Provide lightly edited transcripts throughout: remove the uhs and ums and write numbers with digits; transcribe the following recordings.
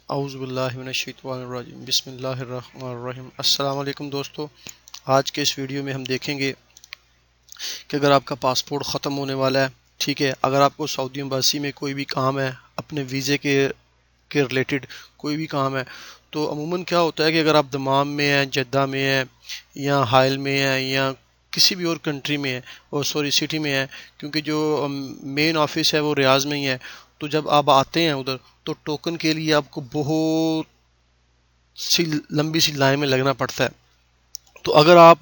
اعوذ باللہ من الشیطان الرجیم بسم اللہ الرحمن الرحیم۔ السلام علیکم دوستو، آج کے اس ویڈیو میں ہم دیکھیں گے کہ اگر آپ کا پاسپورٹ ختم ہونے والا ہے، ٹھیک ہے، اگر آپ کو سعودی ایمبیسی میں کوئی بھی کام ہے، اپنے ویزے کے ریلیٹڈ کوئی بھی کام ہے، تو عموماً کیا ہوتا ہے کہ اگر آپ دمام میں ہیں، جدہ میں ہیں، یا حائل میں ہیں، یا کسی بھی اور کنٹری میں ہے، اور سٹی میں ہے، کیونکہ جو مین آفس ہے وہ ریاض میں ہی ہے، تو جب آپ آتے ہیں ادھر تو ٹوکن کے لیے آپ کو بہت سی لمبی سی لائن میں لگنا پڑتا ہے۔ تو اگر آپ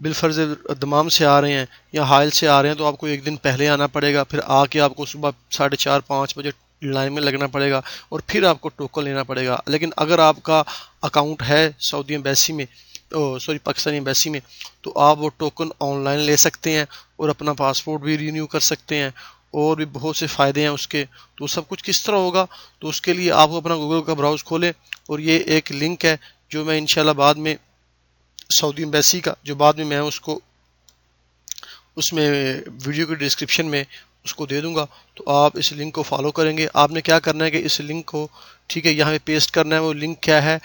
بالفرض دمام سے آ رہے ہیں یا حائل سے آ رہے ہیں تو آپ کو ایک دن پہلے آنا پڑے گا، پھر آ کے آپ کو صبح 4:30-5 بجے لائن میں لگنا پڑے گا اور پھر آپ کو ٹوکن لینا پڑے گا۔ لیکن اگر آپ کا اکاؤنٹ ہے سعودی ایمبیسی میں، پاکستانی ایمبیسی میں، تو آپ وہ ٹوکن آن لائن لے سکتے ہیں اور اپنا پاسپورٹ بھی رینیو کر سکتے ہیں، اور بھی بہت سے فائدے ہیں اس کے۔ تو سب کچھ کس طرح ہوگا، تو اس کے لیے آپ کو اپنا گوگل کا براؤز کھولیں، اور یہ ایک لنک ہے جو میں انشاءاللہ بعد میں سعودی ایمبیسی کا، جو بعد میں اس میں ویڈیو کی ڈسکرپشن میں اس کو دے دوں گا، تو آپ اس لنک کو فالو کریں گے۔ آپ نے کیا کرنا ہے کہ اس لنک کو، ٹھیک ہے، یہاں پہ پیسٹ کرنا ہے۔ وہ لنک کیا ہے؟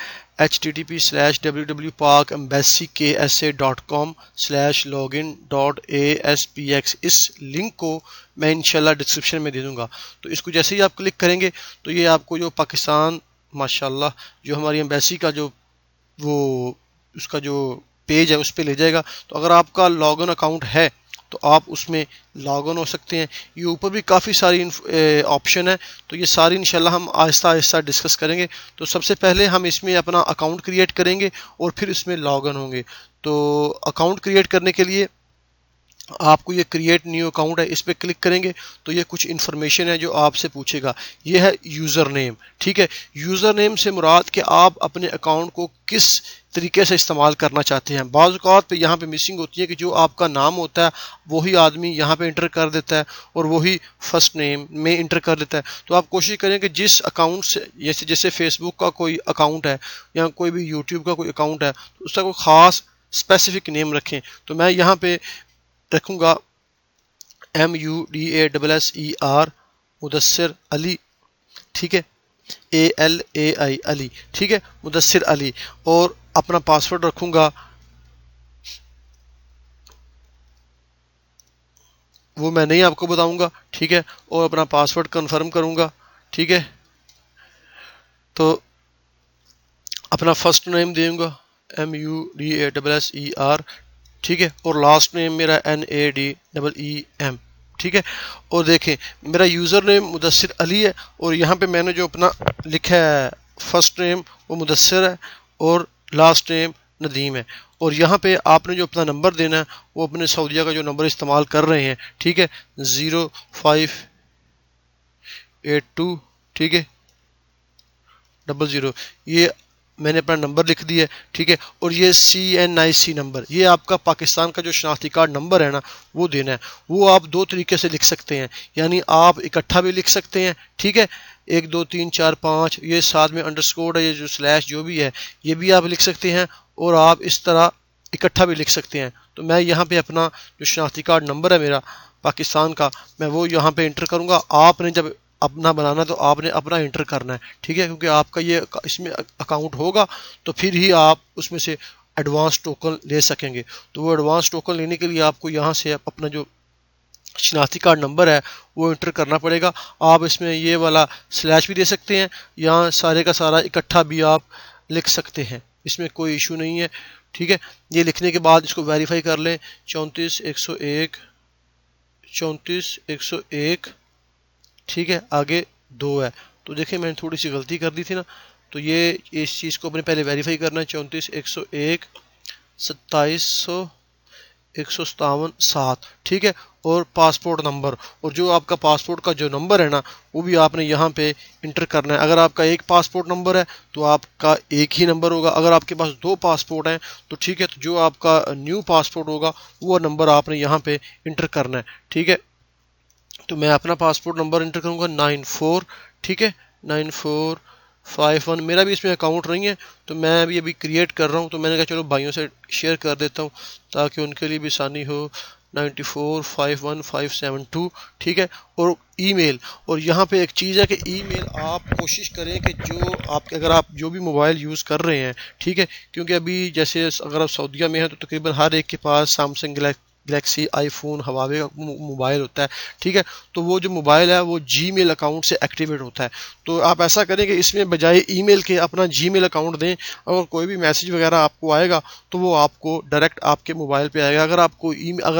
http://www.paksa.com/login.aspx۔ اس لنک کو میں انشاءاللہ ڈسکرپشن میں دے دوں گا۔ تو اس کو جیسے ہی آپ کلک کریں گے تو یہ آپ کو جو پاکستان، ماشاءاللہ، جو ہماری ایمبیسی کا جو اس کا جو پیج ہے اس پہ لے جائے گا۔ تو اگر آپ کا لاگ ان اکاؤنٹ ہے تو آپ اس میں لاگ ان ہو سکتے ہیں۔ یہ اوپر بھی کافی ساری آپشن ہے، تو یہ ساری انشاءاللہ ہم آہستہ آہستہ ڈسکس کریں گے۔ تو سب سے پہلے ہم اس میں اپنا اکاؤنٹ کریٹ کریں گے اور پھر اس میں لاگ ان ہوں گے۔ تو اکاؤنٹ کریٹ کرنے کے لیے آپ کو یہ کریٹ نیو اکاؤنٹ ہے، اس پہ کلک کریں گے تو یہ کچھ انفارمیشن ہے جو آپ سے پوچھے گا۔ یہ ہے یوزر نیم، ٹھیک ہے۔ یوزر نیم سے مراد کہ آپ اپنے اکاؤنٹ کو کس طریقے سے استعمال کرنا چاہتے ہیں۔ بعض اوقات پہ یہاں پہ مسنگ ہوتی ہے کہ جو آپ کا نام ہوتا ہے وہی آدمی یہاں پہ انٹر کر دیتا ہے اور وہی فرسٹ نیم میں انٹر کر دیتا ہے۔ تو آپ کوشش کریں کہ جس اکاؤنٹ سے، جیسے فیس بک کا کوئی اکاؤنٹ ہے یا کوئی بھی یوٹیوب کا کوئی اکاؤنٹ ہے، تو اس کا کوئی خاص اسپیسیفک نیم رکھیں۔ تو میں یہاں پہ رکھوں گا MUDASSER مدثر علی، ٹھیک ہے، ALAI علی، ٹھیک ہے، مدثر علی، اور اپنا پاسورڈ رکھوں گا، وہ میں نہیں آپ کو بتاؤں گا، ٹھیک ہے، اور اپنا پاسورڈ کنفرم کروں گا، ٹھیک ہے۔ تو اپنا فرسٹ نیم دوں گا MUDASSER، ٹھیک ہے، اور لاسٹ نیم میرا NADEEM، ٹھیک ہے۔ اور دیکھیں میرا یوزر نیم مدثر علی ہے، اور یہاں پہ میں نے جو اپنا لکھا ہے فرسٹ نیم وہ مدثر ہے اور لاسٹ نیم ندیم ہے، اور یہاں پہ آپ نے جو اپنا نمبر دینا ہے وہ اپنے سعودیہ کا جو نمبر استعمال کر رہے ہیں، ٹھیک ہے، 0582، ٹھیک ہے، 00، یہ میں نے اپنا نمبر لکھ دیا ہے، ٹھیک ہے۔ اور یہ CNIC نمبر، یہ آپ کا پاکستان کا جو شناختی کارڈ نمبر ہے نا، وہ دینا ہے۔ وہ آپ دو طریقے سے لکھ سکتے ہیں، یعنی آپ اکٹھا بھی لکھ سکتے ہیں، ٹھیک ہے، 1 2 3 4 5، یہ ساتھ میں انڈرسکور ہے، یہ جو سلیش جو بھی ہے یہ بھی آپ لکھ سکتے ہیں، اور آپ اس طرح اکٹھا بھی لکھ سکتے ہیں۔ تو میں یہاں پہ اپنا جو شناختی کارڈ نمبر ہے میرا پاکستان کا، میں وہ یہاں پہ انٹر کروں گا۔ آپ نے جب اپنا بنانا تو آپ نے اپنا انٹر کرنا ہے، ٹھیک ہے، کیونکہ آپ کا یہ اس میں اکاؤنٹ ہوگا تو پھر ہی آپ اس میں سے ایڈوانس ٹوکن لے سکیں گے۔ تو وہ ایڈوانس ٹوکن لینے کے لیے آپ کو یہاں سے اپنا جو شناختی کارڈ نمبر ہے وہ انٹر کرنا پڑے گا۔ آپ اس میں یہ والا سلیش بھی دے سکتے ہیں، یہاں سارے کا سارا اکٹھا بھی آپ لکھ سکتے ہیں، اس میں کوئی ایشو نہیں ہے، ٹھیک ہے۔ یہ لکھنے کے بعد اس کو ویریفائی کر لیں، 34101 34101، ٹھیک ہے، آگے 2 ہے۔ تو دیکھیں میں نے تھوڑی سی غلطی کر دی تھی نا، تو یہ اس چیز کو اپنے پہلے ویریفائی کرنا ہے، 34101 2700 157 7، ٹھیک ہے، اور پاسپورٹ نمبر، اور جو آپ کا پاسپورٹ کا جو نمبر ہے نا وہ بھی آپ نے یہاں پہ انٹر کرنا ہے۔ اگر آپ کا ایک پاسپورٹ نمبر ہے تو آپ کا ایک ہی نمبر ہوگا، اگر آپ کے پاس 2 پاسپورٹ ہیں تو ٹھیک ہے، تو جو آپ کا نیو پاسپورٹ ہوگا وہ نمبر آپ نے یہاں پہ انٹر کرنا ہے، ٹھیک ہے۔ تو میں اپنا پاسپورٹ نمبر انٹر کروں گا 94، ٹھیک ہے، 9451، میرا بھی اس میں اکاؤنٹ نہیں ہے تو میں ابھی کریٹ کر رہا ہوں، تو میں نے کہا چلو بھائیوں سے شیئر کر دیتا ہوں تاکہ ان کے لیے بھی آسانی ہو۔ 94515572 ٹھیک ہے، اور ای میل. اور یہاں پہ ایک چیز ہے کہ ای میل آپ کوشش کریں کہ جو آپ اگر آپ جو بھی موبائل یوز کر رہے ہیں ٹھیک ہے، کیونکہ ابھی جیسے اگر آپ سعودیہ میں ہیں تو تقریباً ہر ایک کے پاس سیمسنگ گلیکسی آئی فون ہواوے کا موبائل ہوتا ہے ٹھیک ہے، تو وہ جو موبائل ہے وہ جی میل اکاؤنٹ سے ایکٹیویٹ ہوتا ہے. تو آپ ایسا کریں کہ اس میں بجائے ای میل کے اپنا جی میل اکاؤنٹ دیں، اور کوئی بھی میسج وغیرہ آپ کو آئے گا تو وہ آپ کو ڈائریکٹ آپ کے موبائل پہ آئے گا. اگر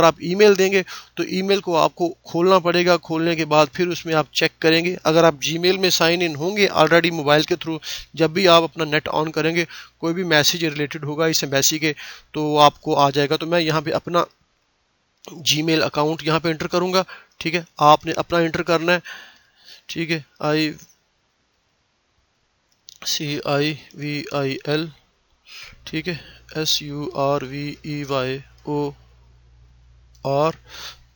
آپ ای میل دیں گے تو ای میل کو آپ کو کھولنا پڑے گا، کھولنے کے بعد پھر اس میں آپ چیک کریں گے. اگر آپ جی میل میں سائن ان ہوں گے آلریڈی موبائل کے تھرو، جب بھی آپ اپنا نیٹ آن کریں گے کوئی بھی میسج ریلیٹڈ ہوگا اس ایمبیسی کے تو وہ آپ کو آ جائے گا. تو میں یہاں پہ اپنا جی میل اکاؤنٹ یہاں پہ انٹر کروں گا ٹھیک ہے، آپ نے اپنا انٹر کرنا ہے ٹھیک ہے، CIVIL ٹھیک ہے SURVEYOR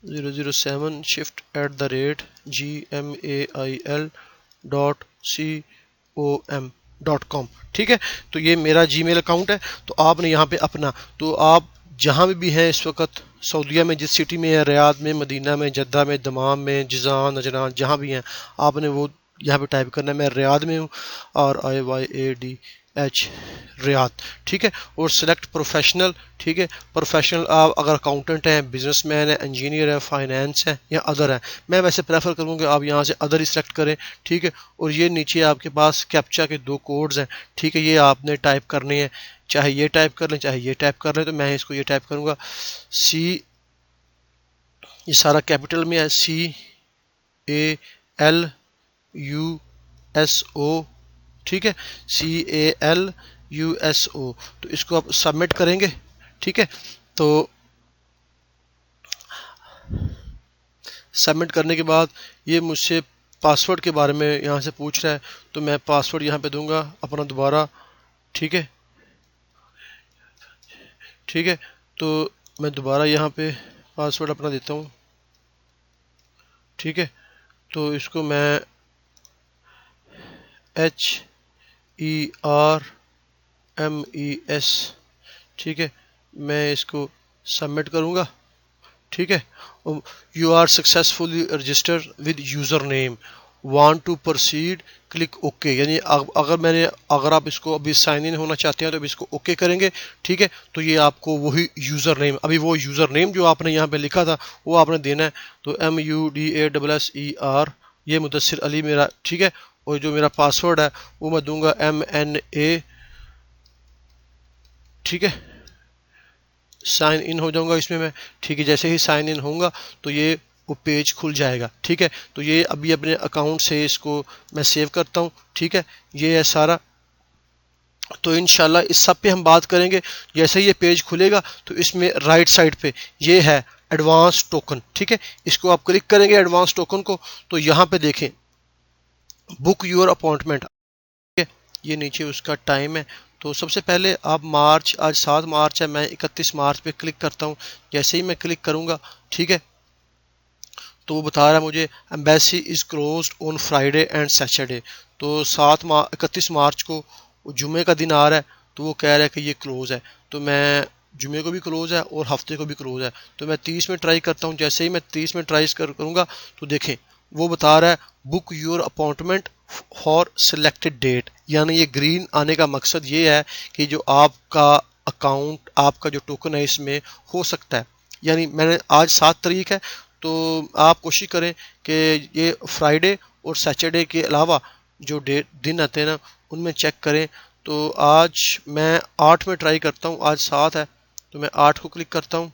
007 shift@gmail.com ٹھیک ہے. تو یہ میرا جی میل اکاؤنٹ ہے. تو آپ نے یہاں پہ اپنا، تو آپ جہاں بھی ہیں اس وقت سعودیہ میں، جس سٹی میں ہیں، ریاض میں، مدینہ میں، جدہ میں، دمام میں، جیزان، نجران، جہاں بھی ہیں آپ نے وہ یہاں پہ ٹائپ کرنا ہے. میں ریاض میں ہوں، RIYADH ریاض ٹھیک ہے. اور سلیکٹ پروفیشنل ٹھیک ہے. پروفیشنل آپ اگر اکاؤنٹنٹ ہیں، بزنس مین ہے، انجینئر ہے، فائنینس ہے یا ادر ہے، میں ویسے پریفر کروں کہ آپ یہاں سے ادر ہی سلیکٹ کریں ٹھیک ہے. اور یہ نیچے آپ کے پاس کیپچا کے 2 کوڈز ہیں ٹھیک ہے، یہ آپ نے ٹائپ کرنے ہیں، چاہے یہ ٹائپ کر لیں چاہے یہ ٹائپ کر لیں. تو میں اس کو یہ ٹائپ کروں گا یہ سارا کیپٹل میں ہے CALUSO ٹھیک ہے، CALUSO. تو اس کو آپ سبمٹ کریں گے ٹھیک ہے. تو سبمٹ کرنے کے بعد یہ مجھ سے پاسورڈ کے بارے میں یہاں سے پوچھ رہا ہے، تو میں پاسورڈ یہاں پہ دوں گا اپنا دوبارہ ٹھیک ہے ٹھیک ہے. تو میں دوبارہ یہاں پہ پاسورڈ اپنا دیتا ہوں ٹھیک ہے. تو اس کو میں HERMES ٹھیک ہے، میں اس کو سبمٹ کروں گا ٹھیک ہے. You are successfully register with user name want to proceed click okay. یعنی اگر آپ اس کو ابھی سائن ان ہونا چاہتے ہیں تو ابھی اس کو اوکے کریں گے ٹھیک ہے. تو یہ آپ کو وہی یوزر نیم، ابھی وہ یوزر نیم جو آپ نے یہاں پہ لکھا تھا وہ آپ نے دینا ہے. تو MUDASSER یہ مدثر علی میرا ٹھیک ہے. اور جو میرا پاسورڈ ہے وہ میں دوں گا MNA ٹھیک ہے. سائن ان ہو جاؤں گا اس میں ٹھیک ہے. جیسے ہی سائن ان ہوں گا تو یہ وہ پیج کھل جائے گا ٹھیک ہے. تو یہ ابھی اپنے اکاؤنٹ سے اس کو میں سیو کرتا ہوں ٹھیک ہے. یہ ہے سارا. تو انشاءاللہ اس سب پہ ہم بات کریں گے. جیسے ہی یہ پیج کھلے گا تو اس میں رائٹ سائڈ پہ یہ ہے ایڈوانس ٹوکن ٹھیک ہے. اس کو آپ کلک کریں گے ایڈوانس ٹوکن کو، تو یہاں پہ دیکھیں بک یور اپوائنٹمنٹ ٹھیک ہے. یہ نیچے اس کا ٹائم ہے. تو سب سے پہلے آپ آج 7 مارچ ہے، میں 31 مارچ پہ کلک کرتا ہوں. جیسے ہی میں کلک کروں گا ٹھیک ہے تو وہ بتا رہا ہے مجھے embassy is closed on Friday and Saturday. تو 31 مارچ کو جمعے کا دن آ رہا ہے تو وہ کہہ رہا ہے کہ یہ کلوز ہے. تو میں جمعے کو بھی کلوز ہے اور ہفتے کو بھی کلوز ہے. تو میں 30 میں ٹرائی کرتا ہوں. جیسے ہی میں 30 میں ٹرائی کروں گا تو دیکھیں وہ بتا رہا ہے book your appointment for selected date. یعنی یہ گرین آنے کا مقصد یہ ہے کہ جو آپ کا اکاؤنٹ، آپ کا جو ٹوکن ہے اس میں ہو سکتا ہے. یعنی میں نے آج 7 تاریخ ہے تو آپ کوشش کریں کہ یہ فرائیڈے اور سیٹرڈے کے علاوہ جو دن آتے ہیں نا ان میں چیک کریں. تو آج میں 8 میں ٹرائی کرتا ہوں، آج 7 ہے تو میں 8 کو کلک کرتا ہوں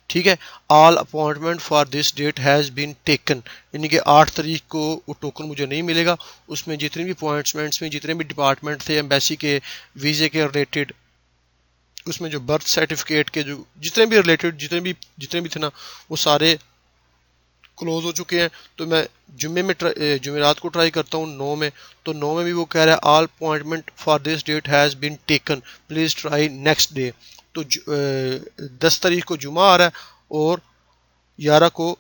ٹھیک ہے. All appointment for this date has been taken. یعنی کہ 8 تاریخ کو وہ ٹوکن مجھے نہیں ملے گا. اس میں جتنے بھی اپوائنٹمنٹس میں جتنے بھی ڈپارٹمنٹ تھے ایمبیسی کے، ویزے کے ریلیٹڈ، اس میں جو برتھ سرٹیفکیٹ کے جو جتنے بھی ریلیٹڈ جتنے بھی تھے نا وہ سارے کلوز ہو چکے ہیں. تو میں جمعرات کو ٹرائی کرتا ہوں 9 میں. تو 9 میں بھی وہ کہہ رہا ہے all appointment for this date has been taken please try next day. تو 10 تاریخ کو جمعہ آ رہا ہے اور 11 کو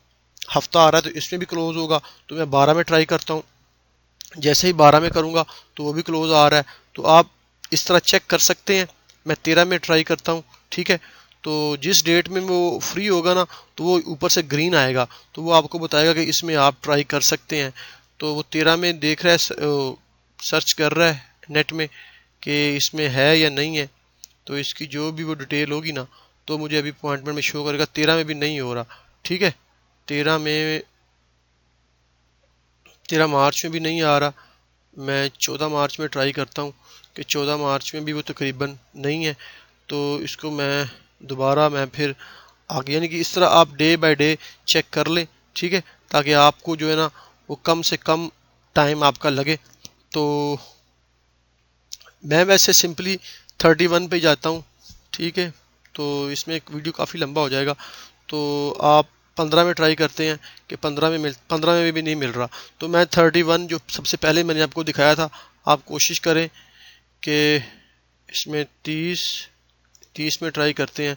ہفتہ آ رہا ہے تو اس میں بھی کلوز ہوگا. تو میں 12 میں ٹرائی کرتا ہوں. جیسے ہی 12 میں کروں گا تو وہ بھی کلوز آ رہا ہے. تو آپ اس طرح چیک کر سکتے ہیں. میں 13 میں ٹرائی کرتا ہوں ٹھیک ہے. تو جس ڈیٹ میں وہ فری ہوگا نا تو وہ اوپر سے گرین آئے گا، تو وہ آپ کو بتائے گا کہ اس میں آپ ٹرائی کر سکتے ہیں۔ تو وہ 13 میں دیکھ رہا ہے، سرچ کر رہا ہے نیٹ میں کہ اس میں ہے یا نہیں ہے، تو اس کی جو بھی وہ ڈیٹیل ہوگی نا تو مجھے ابھی اپوائنٹمنٹ میں شو کرے گا۔ 13 میں بھی نہیں ہو رہا، ٹھیک ہے، 13 مارچ میں بھی نہیں آ رہا۔ میں 14 مارچ میں ٹرائی کرتا ہوں کہ 14 مارچ میں بھی وہ تقریباً نہیں ہے، تو اس کو میں دوبارہ پھر آگے، یعنی کہ اس طرح آپ ڈے بائی ڈے چیک کر لیں، ٹھیک ہے، تاکہ آپ کو جو ہے نا وہ کم سے کم ٹائم آپ کا لگے۔ تو میں ویسے سمپلی 31 پہ جاتا ہوں، ٹھیک ہے، تو اس میں ایک ویڈیو کافی لمبا ہو جائے گا، تو آپ 15 میں ٹرائی کرتے ہیں کہ 15 میں بھی نہیں مل رہا، تو میں 31 جو سب سے پہلے میں نے آپ کو دکھایا تھا، آپ کوشش کریں کہ اس میں 30 میں ٹرائی کرتے ہیں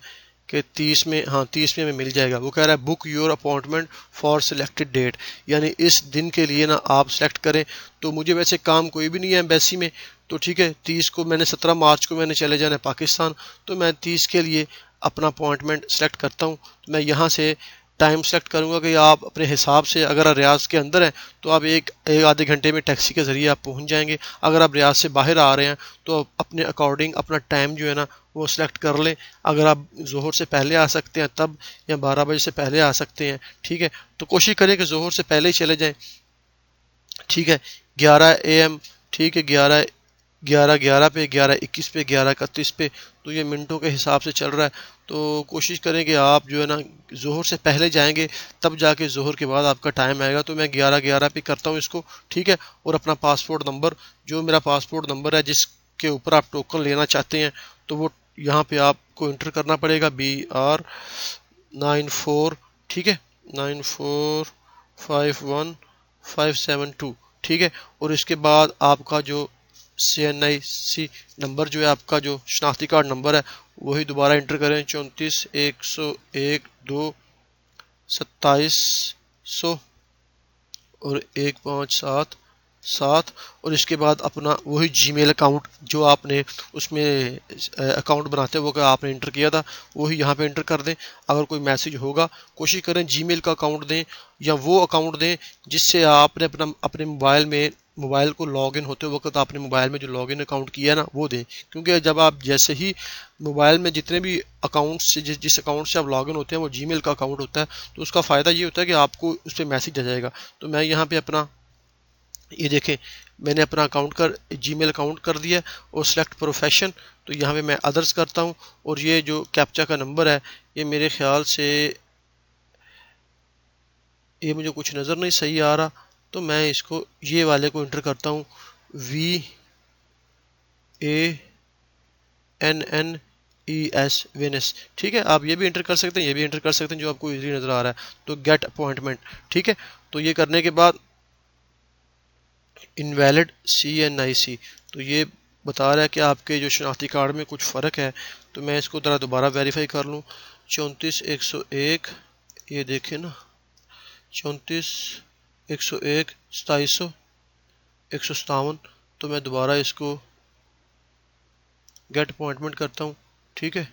کہ 30 میں ہمیں مل جائے گا۔ وہ کہہ رہا ہے book your appointment for selected date, یعنی اس دن کے لیے نا آپ سلیکٹ کریں۔ تو مجھے ویسے کام کوئی بھی نہیں ہے ایمبیسی میں، تو ٹھیک ہے، 30 کو میں نے 17 مارچ کو میں نے چلے جانا ہے پاکستان، تو میں 30 کے لیے اپنا اپوائنٹمنٹ سلیکٹ کرتا ہوں۔ میں یہاں سے ٹائم سلیکٹ کروں گا کہ آپ اپنے حساب سے، اگر آپ ریاض کے اندر ہیں تو آپ ایک آدھے گھنٹے میں ٹیکسی کے ذریعے آپ پہنچ جائیں گے۔ اگر آپ ریاض سے باہر آ رہے ہیں تو اپنے اکارڈنگ اپنا ٹائم جو ہے نا وہ سلیکٹ کر لیں۔ اگر آپ ظہر سے پہلے آ سکتے ہیں تب، یا 12 بجے سے پہلے آ سکتے ہیں، ٹھیک ہے، تو کوشش کریں کہ ظہر سے پہلے ہی چلے جائیں، ٹھیک ہے، 11 AM، ٹھیک ہے، 11 پہ، 11:21 پہ، 11:31 پہ، تو یہ منٹوں کے حساب سے چل رہا ہے۔ تو کوشش کریں کہ آپ جو ہے نا ظہر سے پہلے جائیں گے، تب جا کے ظہر کے بعد آپ کا ٹائم آئے گا۔ تو میں 11 پہ کرتا ہوں اس کو، ٹھیک ہے، اور اپنا پاسپورٹ نمبر، جو میرا پاسپورٹ نمبر ہے جس کے اوپر آپ ٹوکن لینا چاہتے ہیں، تو وہ یہاں پہ آپ کو انٹر کرنا پڑے گا، BR94، ٹھیک ہے، 9451572، ٹھیک ہے، اور اس کے بعد آپ کا جو CNIC نمبر جو ہے آپ کا جو شناختی کارڈ نمبر ہے وہی دوبارہ انٹر کریں، 34 101 2 2700 اور 1577، اور اس کے بعد اپنا وہی جی میل اکاؤنٹ جو آپ نے اس میں اکاؤنٹ بناتے وہ کہ آپ نے انٹر کیا تھا وہی یہاں پہ انٹر کر دیں۔ اگر کوئی میسج ہوگا کوشش کریں جی میل کا اکاؤنٹ دیں، یا وہ اکاؤنٹ دیں جس سے آپ نے اپنے موبائل کو لاگ ان ہوتے وقت آپ نے موبائل میں جو لاگ ان اکاؤنٹ کیا ہے نا وہ دیں، کیونکہ جب آپ جیسے ہی موبائل میں جتنے بھی اکاؤنٹ سے جس اکاؤنٹ سے آپ لاگ ان ہوتے ہیں وہ جی میل کا اکاؤنٹ ہوتا ہے، تو اس کا فائدہ یہ ہوتا ہے کہ آپ کو اس پہ میسج آ جائے گا۔ تو میں یہاں پہ اپنا یہ دیکھیں میں نے اپنا جی میل اکاؤنٹ کر دیا اور سلیکٹ پروفیشن، تو یہاں پہ میں ادرس کرتا ہوں، اور یہ جو کیپچا کا نمبر ہے یہ میرے خیال سے یہ مجھے کچھ نظر نہیں صحیح آ رہا، تو میں اس کو یہ والے کو انٹر کرتا ہوں، VANNES وینس، ٹھیک ہے، آپ یہ بھی انٹر کر سکتے ہیں، یہ بھی انٹر کر سکتے ہیں جو آپ کو ایزی نظر آ رہا ہے۔ تو گیٹ اپوائنٹمنٹ، ٹھیک ہے، تو یہ کرنے کے بعد انویلڈ CNIC، تو یہ بتا رہا ہے کہ آپ کے جو شناختی کارڈ میں کچھ فرق ہے، تو میں اس کو ذرا دوبارہ ویریفائی کر لوں۔ 34 101، یہ دیکھیں نا، 34 101 2700 157، تو میں دوبارہ اس کو گیٹ اپوائنٹمنٹ کرتا ہوں، ٹھیک ہے،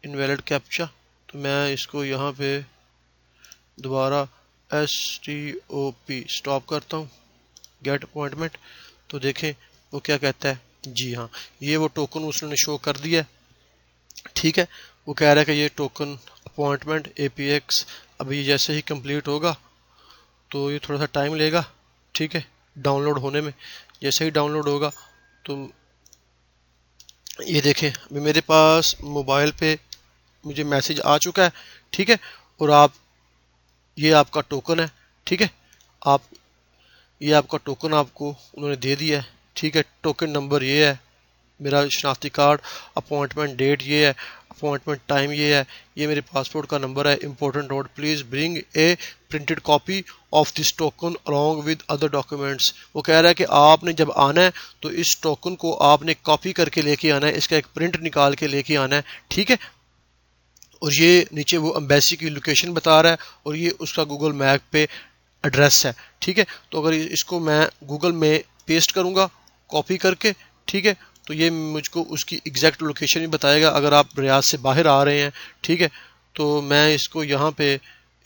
انویلڈ کیپچا، تو میں اس کو یہاں پہ دوبارہ STOP سٹاپ کرتا ہوں، گیٹ اپوائنٹمنٹ، تو دیکھیں وہ کیا کہتا ہے، جی ہاں یہ وہ ٹوکن اس نے شو کر دیا، ٹھیک ہے، وہ کہہ رہا ہے کہ یہ ٹوکن اپوائنٹمنٹ APX ابھی جیسے ہی کمپلیٹ ہوگا تو یہ تھوڑا سا ٹائم لے گا، ٹھیک ہے، ڈاؤن لوڈ ہونے میں، جیسے ہی ڈاؤن لوڈ ہوگا تو یہ دیکھیں میرے پاس موبائل پہ مجھے میسج آ چکا ہے، ٹھیک ہے، اور یہ آپ کا ٹوکن ہے، ٹھیک ہے، یہ آپ کا ٹوکن آپ کو انہوں نے دے دیا ہے، ٹھیک ہے، ٹوکن نمبر یہ ہے میرا شناختی کارڈ، اپوائنٹمنٹ ڈیٹ یہ ہے، اپوائنٹمنٹ ٹائم یہ ہے، یہ میرے پاسپورٹ کا نمبر ہے، important note please bring a printed copy of this token along with other documents۔ وہ کہہ رہا ہے کہ آپ نے جب آنا ہے تو اس ٹوکن کو آپ نے کاپی کر کے لے کے آنا ہے، اس کا ایک پرنٹ نکال کے لے کے آنا ہے، ٹھیک ہے، اور یہ نیچے وہ امبیسی کی لوکیشن بتا رہا ہے، اور یہ اس کا گوگل میپ پہ ایڈریس ہے، ٹھیک ہے، تو اگر اس کو میں گوگل میں پیسٹ کروں گا کاپی کر کے، ٹھیک ہے، تو یہ مجھ کو اس کی ایگزیکٹ لوکیشن بھی بتائے گا اگر آپ ریاض سے باہر آ رہے ہیں، ٹھیک ہے۔ تو میں اس کو یہاں پہ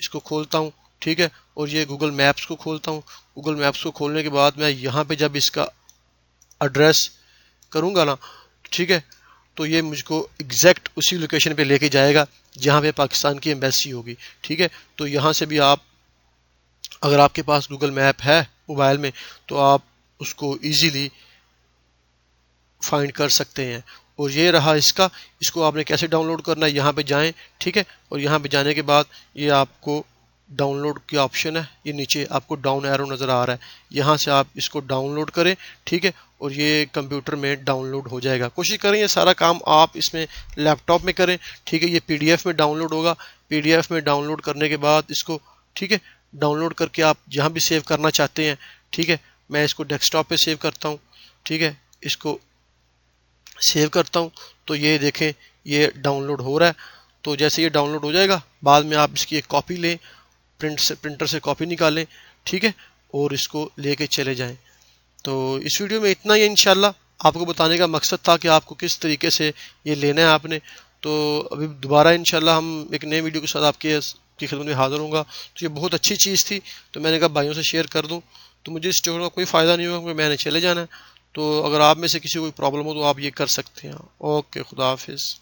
اس کو کھولتا ہوں، ٹھیک ہے، اور یہ گوگل میپس کو کھولتا ہوں۔ گوگل میپس کو کھولنے کے بعد میں یہاں پہ جب اس کا ایڈریس کروں گا نا، ٹھیک ہے، تو یہ مجھ کو ایگزیکٹ اسی لوکیشن پہ لے کے جائے گا جہاں پہ پاکستان کی ایمبیسی ہوگی، ٹھیک ہے۔ تو یہاں سے بھی آپ، اگر آپ کے پاس گوگل میپ ہے موبائل میں، تو آپ اس کو ایزیلی فائنڈ کر سکتے ہیں۔ اور یہ رہا اس کو آپ نے کیسے ڈاؤن لوڈ کرنا ہے، یہاں پہ جائیں، ٹھیک ہے، اور یہاں پہ جانے کے بعد یہ آپ کو ڈاؤن لوڈ کی آپشن ہے، یہ نیچے آپ کو ڈاؤن ایرو نظر آ رہا ہے، یہاں سے آپ اس کو ڈاؤن لوڈ کریں، ٹھیک ہے، اور یہ کمپیوٹر میں ڈاؤن لوڈ ہو جائے گا۔ کوشش کریں یہ سارا کام آپ اس میں لیپ ٹاپ میں کریں، ٹھیک ہے۔ یہ پی ڈی ایف میں ڈاؤن لوڈ ہوگا، پی ڈی ایف میں ڈاؤن لوڈ کرنے کے بعد اس کو، ٹھیک ہے، ڈاؤن لوڈ کر کے آپ جہاں بھی سیو کرنا چاہتے ہیں، ٹھیک ہے، میں اس کو ڈیسک ٹاپ پہ سیو کرتا ہوں، ٹھیک ہے، اس کو سیو کرتا ہوں، تو یہ دیکھیں یہ ڈاؤن لوڈ ہو رہا ہے۔ تو جیسے یہ ڈاؤن لوڈ ہو جائے گا، بعد میں آپ اس کی ایک کاپی لیں، پرنٹر سے کاپی نکالیں، ٹھیک ہے، اور اس کو لے کے چلے جائیں۔ تو اس ویڈیو میں اتنا ہی، انشاءاللہ آپ کو بتانے کا مقصد تھا کہ آپ کو کس طریقے سے یہ لینا ہے آپ نے۔ تو ابھی دوبارہ انشاءاللہ ہم ایک نئے ویڈیو کے ساتھ آپ کی خدمت میں حاضر ہوں گا۔ تو یہ بہت اچھی چیز تھی، تو میں نے کہا بھائیوں سے شیئر کر دوں، تو مجھے اس چیز کا کوئی فائدہ نہیں ہوگا کیونکہ میں نے چلے جانا ہے۔ تو اگر آپ میں سے کسی کو کوئی پرابلم ہو تو آپ یہ کر سکتے ہیں۔ اوکے، خدا حافظ۔